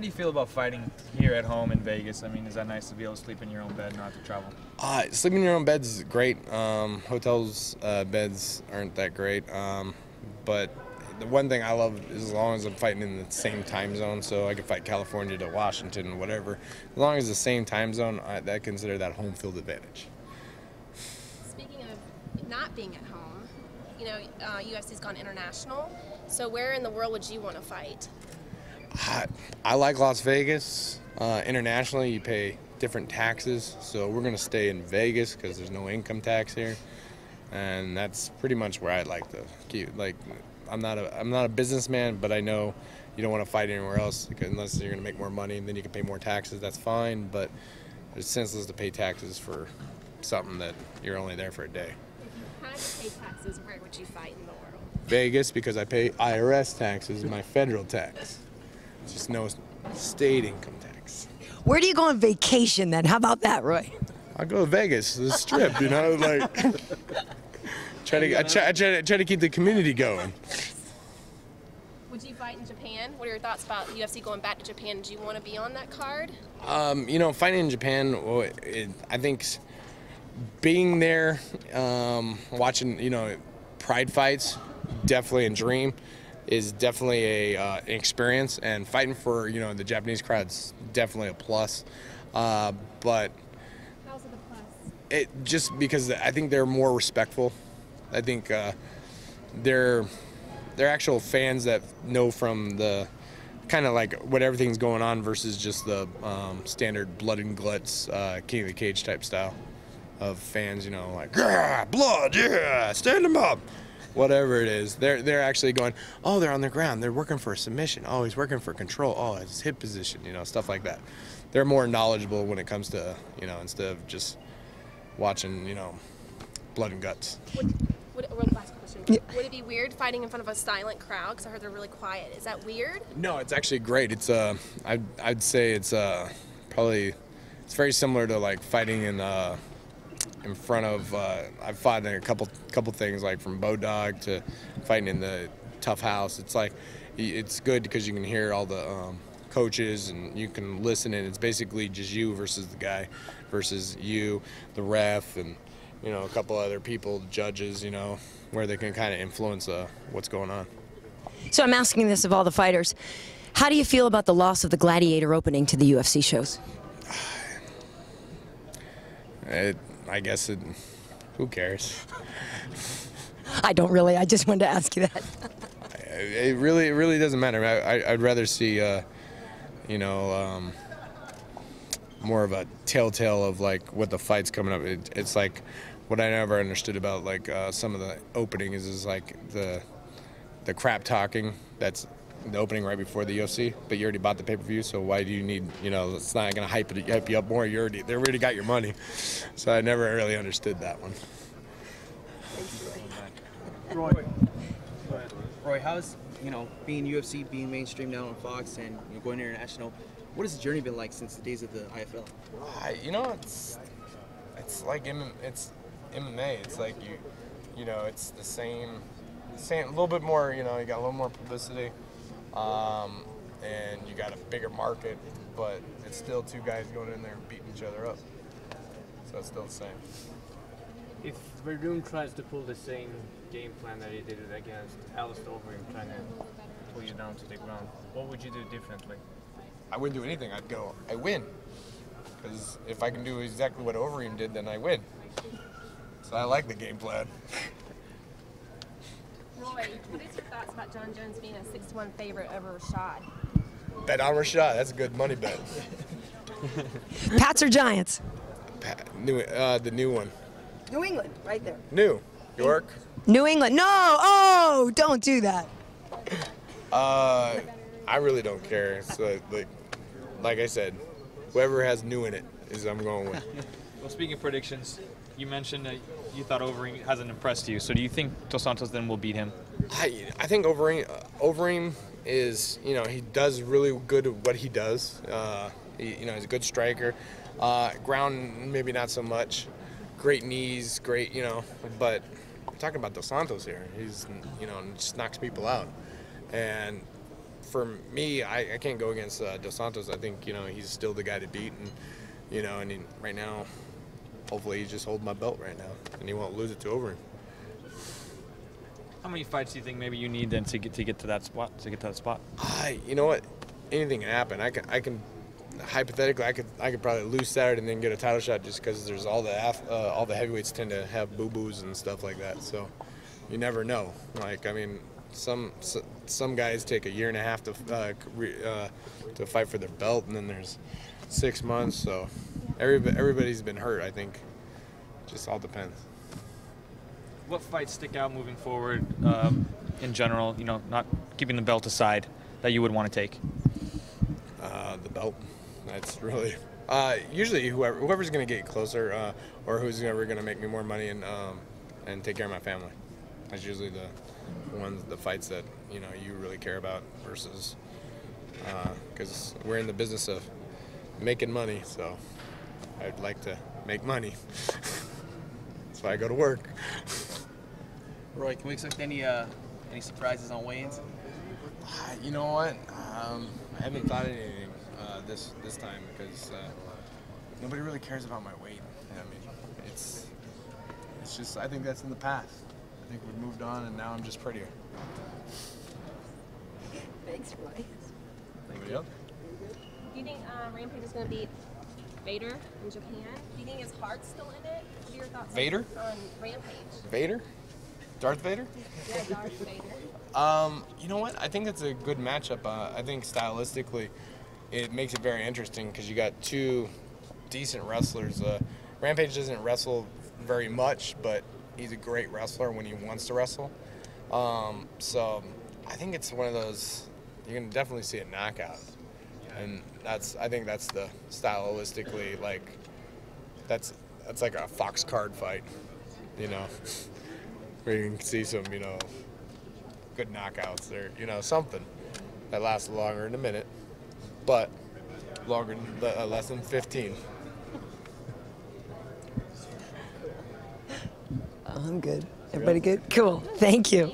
do you feel about fighting here at home in Vegas? I mean, is that nice to be able to sleep in your own bed and not have to travel? Sleeping in your own beds is great. Hotels beds aren't that great. But the one thing I love is as long as I'm fighting in the same time zone, so I can fight California to Washington, whatever. As long as the same time zone, I consider that home field advantage. Speaking of not being at home, you know, UFC's gone international. So where in the world would you want to fight? I like Las Vegas. Internationally, you pay different taxes, so we're going to stay in Vegas because there's no income tax here, and that's pretty much where I'd like to keep. Like, I'm not a businessman, but I know you don't want to fight anywhere else unless you're going to make more money, and then you can pay more taxes. That's fine, but it's senseless to pay taxes for something that you're only there for a day. If you had to pay taxes, where would you fight in the world? Vegas, because I pay IRS taxes, my federal tax. Just no state income tax. Where do you go on vacation then? How about that, Roy? I go to Vegas, the Strip, you know, like I try to keep the community going. Would you fight in Japan? What are your thoughts about UFC going back to Japan? Do you want to be on that card? You know, fighting in Japan, I think being there, watching, you know, pride fights, definitely a dream. Is definitely an experience, and fighting for, you know, the Japanese crowd's definitely a plus. But how's it a plus? It just because I think they're more respectful. I think they're actual fans that know from the kind of like what everything's going on versus just the standard blood and guts King of the Cage type style of fans. You know, like, yeah, blood, yeah, stand them up. Whatever it is, they're actually going, oh, they're on the ground, they're working for a submission, oh, he's working for control, oh, it's hip position, you know, stuff like that. They're more knowledgeable when it comes to, you know, instead of just watching, you know, blood and guts. Last question. Yeah. Would it be weird fighting in front of a silent crowd? Because I heard they're really quiet. Is that weird? No, it's actually great. It's I'd say it's probably, it's very similar to like fighting in front of, I've fought in a couple things, like from Bow Dog to fighting in the Tough House. It's like, it's good because you can hear all the coaches and you can listen, and it's basically just you versus the guy versus you, the ref, and, you know, a couple other people, judges, you know, where they can kind of influence what's going on. So I'm asking this of all the fighters. How do you feel about the loss of the Gladiator opening to the UFC shows? I guess who cares? I don't really. I just wanted to ask you that. It really doesn't matter. I'd rather see, you know, more of a telltale of like what the fight's coming up. It's like what I never understood about like some of the openings is like the crap talking. That's the opening right before the UFC, but you already bought the pay-per-view, so why do you need, you know, it's not going to hype you up more. They already got your money. So I never really understood that one. Roy, how's, you know, being UFC, being mainstream now on Fox, and, you know, going international, what has the journey been like since the days of the IFL? You know, it's like it's MMA. It's like you know, it's the same, a little bit more. You know, you got a little more publicity. And you got a bigger market, but it's still two guys going in there and beating each other up. So it's still the same. If Werdum tries to pull the same game plan that he did against Alistair Overeem, trying to pull you down to the ground, what would you do differently? I wouldn't do anything. I'd go, I win. Because if I can do exactly what Overeem did, then I win. So I like the game plan. Roy, what is your thoughts about John Jones being a 6-1 favorite over Rashad? Bet on Rashad. That's a good money bet. Pats or Giants? The new one. New England, right there. New York. New England. No! Oh, don't do that. I really don't care. So like I said, whoever has new in it is I'm going with. Well, speaking of predictions, you mentioned that you thought Overeem hasn't impressed you. So do you think Dos Santos then will beat him? I think Overeem is, you know, he does really good at what he does. You know, he's a good striker. Ground, maybe not so much. Great knees, great, you know. But we're talking about Dos Santos here. He's, you know, just knocks people out. And for me, I can't go against Dos Santos. I think, you know, he's still the guy to beat, and you know, and right now, hopefully he's just holding my belt right now, and he won't lose it to Overeem. How many fights do you think maybe you need then to get to that spot? You know what? Anything can happen. I can hypothetically, I could probably lose Saturday and then get a title shot just because there's all the heavyweights tend to have boo-boos and stuff like that. So you never know. Like, I mean, some guys take a year and a half to fight for their belt, and then there's 6 months. So everybody's been hurt. I think just all depends. What fights stick out moving forward in general? You know, not keeping the belt aside, that you would want to take? The belt. That's really usually whoever's going to get closer, or who's ever going to make me more money and take care of my family. That's usually the fights that, you know, you really care about, versus because we're in the business of making money, so I'd like to make money. That's why I go to work. Roy, can we expect any surprises on weigh-ins? You know what? I haven't thought of anything this time, because nobody really cares about my weight. I mean, it's just, I think that's in the past. I think we've moved on, and now I'm just prettier. Thanks, Roy. Anybody else? Do you think Rampage is going to beat Vader in Japan? Do you think his heart's still in it? What are your thoughts Vader? on Rampage? Vader? Darth Vader? Yeah, Darth Vader. You know what? I think it's a good matchup. I think stylistically, it makes it very interesting because you got two decent wrestlers. Rampage doesn't wrestle very much, but he's a great wrestler when he wants to wrestle. So I think it's one of those, you can definitely see a knockout. And I think that's the stylistically, like, that's like a Fox card fight, you know, where you can see some, you know, good knockouts there, you know, something that lasts longer than a minute, but longer than less than 15. I'm good. Everybody good? Cool. Thank you.